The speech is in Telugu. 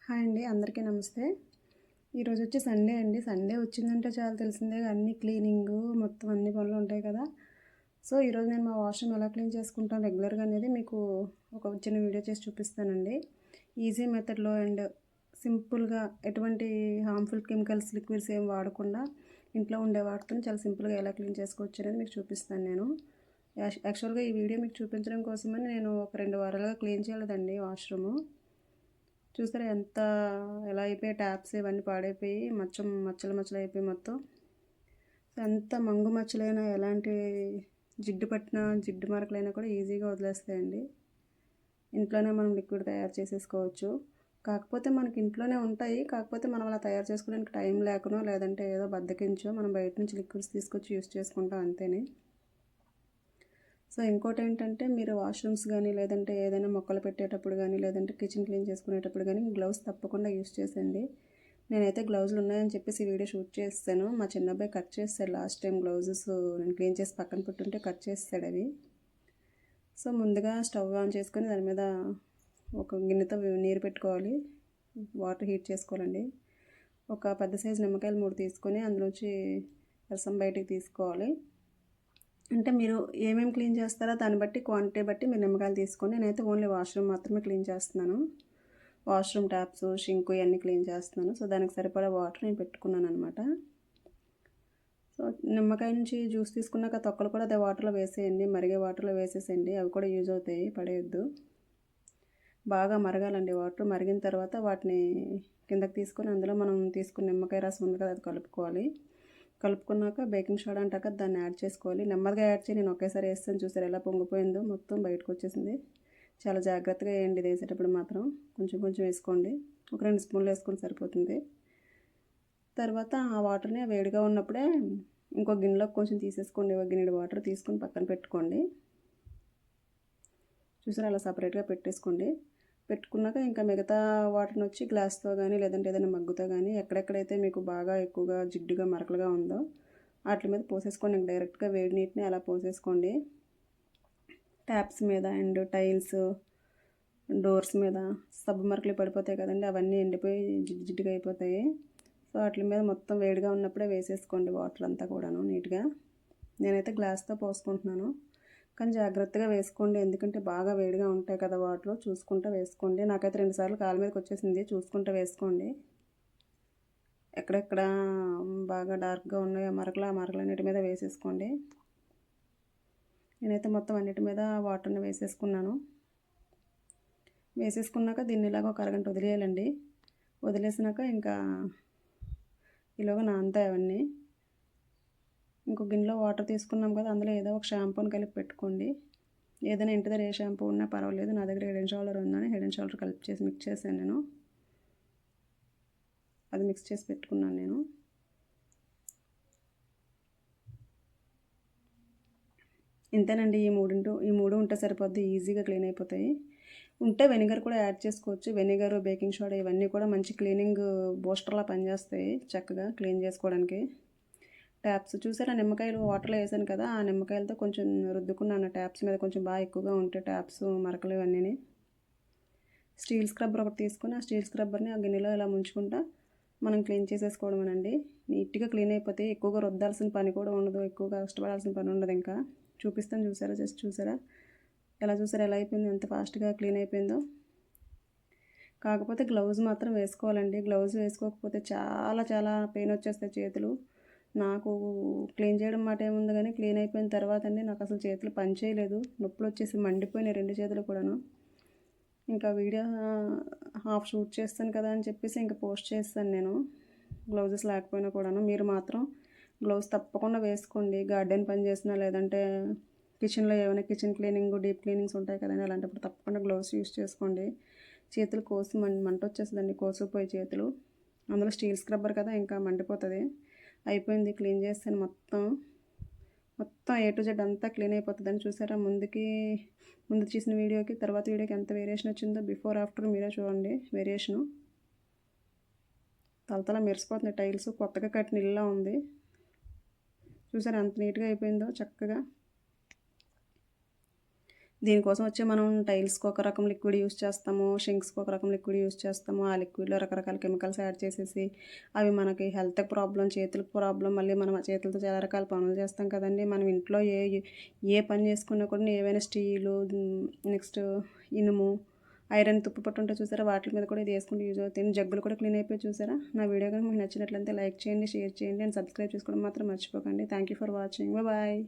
హాయ్ అండి, అందరికీ నమస్తే. ఈరోజు వచ్చి సండే అండి. సండే వచ్చిందంటే చాలా తెలిసిందే, అన్ని క్లీనింగు మొత్తం అన్ని పనులు ఉంటాయి కదా. సో ఈరోజు నేను మా వాష్రూమ్ ఎలా క్లీన్ చేసుకుంటాను రెగ్యులర్గా అనేది మీకు ఒక చిన్న వీడియో చేసి చూపిస్తానండి. ఈజీ మెథడ్లో అండ్ సింపుల్గా, ఎటువంటి హార్మ్ఫుల్ కెమికల్స్ లిక్విడ్స్ ఏం వాడకుండా ఇంట్లో ఉండే వాటితో చాలా సింపుల్గా ఎలా క్లీన్ చేసుకోవచ్చు అనేది మీకు చూపిస్తాను నేను. యాక్చువల్గా ఈ వీడియో మీకు చూపించడం కోసమని నేను ఒక 2 వారాలుగా క్లీన్ చేయలేదండి వాష్రూము. చూసారా ఎంత ఎలా అయిపోయి ట్యాప్స్ ఇవన్నీ పాడైపోయి మచ్చలు అయిపోయి మొత్తం. ఎంత మంగు మచ్చలైనా, ఎలాంటి జిడ్డు పట్టిన జిడ్డు మరకలైనా కూడా ఈజీగా వదిలేస్తాయండి. ఇంట్లోనే మనం లిక్విడ్ తయారు చేసేసుకోవచ్చు. కాకపోతే మనకి ఇంట్లోనే ఉంటాయి, కాకపోతే మనం అలా తయారు చేసుకోవడానికి టైం లేకనో లేదంటే ఏదో బద్దకించో మనం బయట నుంచి లిక్విడ్స్ తీసుకొచ్చి యూస్ చేసుకుంటాం అంతేనే. సో ఇంకోటి ఏంటంటే, మీరు వాష్రూమ్స్ కానీ లేదంటే ఏదైనా మొక్కలు పెట్టేటప్పుడు కానీ లేదంటే కిచెన్ క్లీన్ చేసుకునేటప్పుడు కానీ గ్లౌస్ తప్పకుండా యూస్ చేసండి. నేనైతే గ్లౌజులు ఉన్నాయని చెప్పేసి వీడియో షూట్ చేస్తాను. మా చిన్నబ్బాయి కట్ చేస్తాడు లాస్ట్ టైం గ్లౌజెస్ నేను క్లీన్ చేసి పక్కన పెట్టుంటే కట్ చేస్తాడు అవి. సో ముందుగా స్టవ్ ఆన్ చేసుకొని దాని మీద ఒక గిన్నెతో నీరు పెట్టుకోవాలి, వాటర్ హీట్ చేసుకోవాలండి. ఒక పెద్ద సైజు నిమ్మకాయలు 3 తీసుకొని అందులోంచి రసం బయటికి తీసుకోవాలి. అంటే మీరు ఏమేమి క్లీన్ చేస్తారో దాన్ని బట్టి, క్వాంటిటీ బట్టి మీరు నిమ్మకాయలు తీసుకొని, నేనైతే ఓన్లీ వాష్రూమ్ మాత్రమే క్లీన్ చేస్తున్నాను. వాష్రూమ్ ట్యాప్స్, షింకు ఇవన్నీ క్లీన్ చేస్తున్నాను. సో దానికి సరిపడా వాటర్ నేను పెట్టుకున్నాను అనమాట. సో నిమ్మకాయ నుంచి జ్యూస్ తీసుకున్నాక తొక్కలు కూడా అదే వాటర్లో వేసేయండి, మరిగే వాటర్లో వేసేసేయండి. అవి కూడా యూజ్ అవుతాయి, పడేయద్దు. బాగా మరగాలండి వాటర్. మరిగిన తర్వాత వాటిని కిందకి తీసుకొని అందులో మనం తీసుకున్న నిమ్మకాయ రసం ఉంది కదా, అది కలుపుకోవాలి. కలుపుకున్నాక బేకింగ్ సోడా అంటాక దాన్ని యాడ్ చేసుకోవాలి. నెమ్మదిగా యాడ్ చేయి, నేను ఒకేసారి వేస్తాను. చూసారు ఎలా పొంగిపోయిందో, మొత్తం బయటకు వచ్చేసింది. చాలా జాగ్రత్తగా వేయండి ఇది వేసేటప్పుడు మాత్రం. కొంచెం కొంచెం వేసుకోండి, ఒక 2 స్పూన్లు వేసుకొని సరిపోతుంది. తర్వాత ఆ వాటర్ని వేడిగా ఉన్నప్పుడే ఇంకో గిన్నెలోకి కొంచెం తీసేసుకోండి. ఒక గిన్నెడు వాటర్ తీసుకొని పక్కన పెట్టుకోండి. చూసారా అలా సపరేట్గా పెట్టేసుకోండి. పెట్టుకున్నాక ఇంకా మిగతా వాటర్ని వచ్చి గ్లాస్తో కానీ లేదంటే ఏదైనా మగ్గుతో కానీ ఎక్కడెక్కడైతే మీకు బాగా ఎక్కువగా జిడ్డుగా మరకలుగా ఉందో వాటి మీద పోసేసుకోండి. ఇంక డైరెక్ట్గా వేడి నీటిని అలా పోసేసుకోండి. ట్యాప్స్ మీద అండ్ టైల్స్, డోర్స్ మీద సబ్బు మరకలు పడిపోతాయి కదండి, అవన్నీ ఎండిపోయి జిడ్డుగా అయిపోతాయి. సో వాటి మీద మొత్తం వేడిగా ఉన్నప్పుడే వేసేసుకోండి వాటర్ అంతా కూడాను నీట్గా. నేనైతే గ్లాస్తో పోసుకుంటున్నాను, కానీ జాగ్రత్తగా వేసుకోండి, ఎందుకంటే బాగా వేడిగా ఉంటాయి కదా వాటర్. చూసుకుంటూ వేసుకోండి. నాకైతే 2 సార్లు కాళ్ళ మీదకి వచ్చేసింది. చూసుకుంటూ వేసుకోండి. ఎక్కడెక్కడ బాగా డార్క్గా ఉన్నాయో మరకలు, ఆ మరకలన్నిటి మీద వేసేసుకోండి. నేనైతే మొత్తం అన్నిటి మీద వాటర్ని వేసేసుకున్నాను. వేసేసుకున్నాక దీన్ని ఇలాగ ఒక అరగంట వదిలేయాలండి. వదిలేసినాక ఇంకా ఇలాగ నానతాయి అవన్నీ. ఇంకో గిన్నెలో వాటర్ తీసుకున్నాం కదా, అందులో ఏదో ఒక షాంపూని కలిపి పెట్టుకోండి. ఏదైనా ఇంటి దగ్గర ఏ షాంపూ ఉన్నా పర్వాలేదు. నా దగ్గర హెడ్ అండ్ షోల్డర్ ఉందని హెడ్ అండ్ షోల్డర్ కలిపి చేసి మిక్స్ చేశాను నేను. అది మిక్స్ చేసి పెట్టుకున్నాను నేను. ఇంతేనండి. ఈ మూడు ఉంటే సరిపోద్ది, ఈజీగా క్లీన్ అయిపోతాయి. ఉంటే వెనిగర్ కూడా యాడ్ చేసుకోవచ్చు. వెనిగర్, బేకింగ్ సోడా ఇవన్నీ కూడా మంచి క్లీనింగ్ బూస్టర్లా పనిచేస్తాయి చక్కగా క్లీన్ చేసుకోవడానికి. ట్యాప్స్ చూసారా, నిమ్మకాయలు వాటర్లో వేసాను కదా, ఆ నిమ్మకాయలతో కొంచెం రుద్దుకున్నాను ట్యాప్స్ మీద. కొంచెం బాగా ఎక్కువగా ఉంటే ట్యాప్స్ మరకలు ఇవన్నీ. స్టీల్ స్క్రబ్బర్ ఒకటి తీసుకుని ఆ స్టీల్ స్క్రబ్బర్ని ఆ గిన్నెలో ఇలా ముంచుకుంటా మనం క్లీన్ చేసేసుకోవడమేనండి. నీట్గా క్లీన్ అయిపోతాయి. ఎక్కువగా రుద్దాల్సిన పని కూడా ఉండదు, ఎక్కువగా కష్టపడాల్సిన పని ఉండదు. ఇంకా చూపిస్తాను, చూసారా, జస్ట్ చూసారా ఎలా అయిపోయింది, ఎంత ఫాస్ట్గా క్లీన్ అయిపోయిందో. కాకపోతే గ్లౌజ్ మాత్రం వేసుకోవాలండి. గ్లౌజ్ వేసుకోకపోతే చాలా పెయిన్ వచ్చేస్తాయి చేతులు. నాకు క్లీన్ చేయడం మాట ఏముంది కానీ క్లీన్ అయిపోయిన తర్వాత అండి నాకు అసలు చేతులు పని చేయలేదు, నొప్పులు వచ్చేసి మండిపోయినాయి 2 చేతులు కూడాను. ఇంకా వీడియో హాఫ్ షూట్ చేస్తాను కదా అని చెప్పేసి ఇంకా పోస్ట్ చేస్తాను నేను, గ్లౌజెస్ లేకపోయినా కూడాను. మీరు మాత్రం గ్లౌజ్ తప్పకుండా వేసుకోండి. గార్డెన్ పని చేసినా లేదంటే కిచెన్లో ఏమైనా కిచెన్ క్లీనింగ్, డీప్ క్లీనింగ్స్ ఉంటాయి కదండి, అలాంటప్పుడు తప్పకుండా గ్లౌస్ యూస్ చేసుకోండి. చేతులు కోసి మంట వచ్చేస్తుందండి, కోసుకుపోయి చేతులు. అందులో స్టీల్ స్క్రబ్బర్ కదా, ఇంకా మండిపోతుంది. అయిపోయింది, క్లీన్ చేస్తాను మొత్తం A to Z అంతా క్లీన్ అయిపోతుందని. చూసారా, ముందు చేసిన వీడియోకి తర్వాత వీడియోకి ఎంత వేరియేషన్ వచ్చిందో, బిఫోర్ ఆఫ్టర్ మీరే చూడండి వేరియేషను. తలతల మెరిసిపోతుంది టైల్స్, కొత్తగా కట్టిన ఇల్లా ఉంది. చూసారా ఎంత నీట్గా అయిపోయిందో చక్కగా. దీనికోసం వచ్చి మనం టైల్స్కి ఒక రకం లిక్విడ్ యూస్ చేస్తాము, షింక్స్కి ఒక రకం లిక్విడ్ యూస్ చేస్తాము. ఆ లిక్విడ్లో రకరకాల కెమికల్స్ యాడ్ చేసేసి అవి మనకి హెల్త్ ప్రాబ్లం, చేతులకు ప్రాబ్లం, మళ్ళీ మనం ఆ చేతులతో చాలా రకాల పనులు చేస్తాం కదండి. మనం ఇంట్లో ఏ పని చేసుకున్నా కూడా ఏవైనా స్టీలు, నెక్స్ట్ ఇనుము, ఐరన్ తుప్పు పట్టు ఉంటే చూసారా, వాటి మీద కూడా ఇది వేసుకుంటే యూజ్ అవుతుంది. జగ్గులు కూడా క్లీన్ అయిపోయి చూసారా. నా వీడియో కనుక మీకు నచ్చినట్లయితే లైక్ చేయండి, షేర్ చేయండి అండ్ సబ్స్క్రైబ్ చేసుకోవడం మాత్రం మర్చిపోకండి. Thank you for watching. Bye.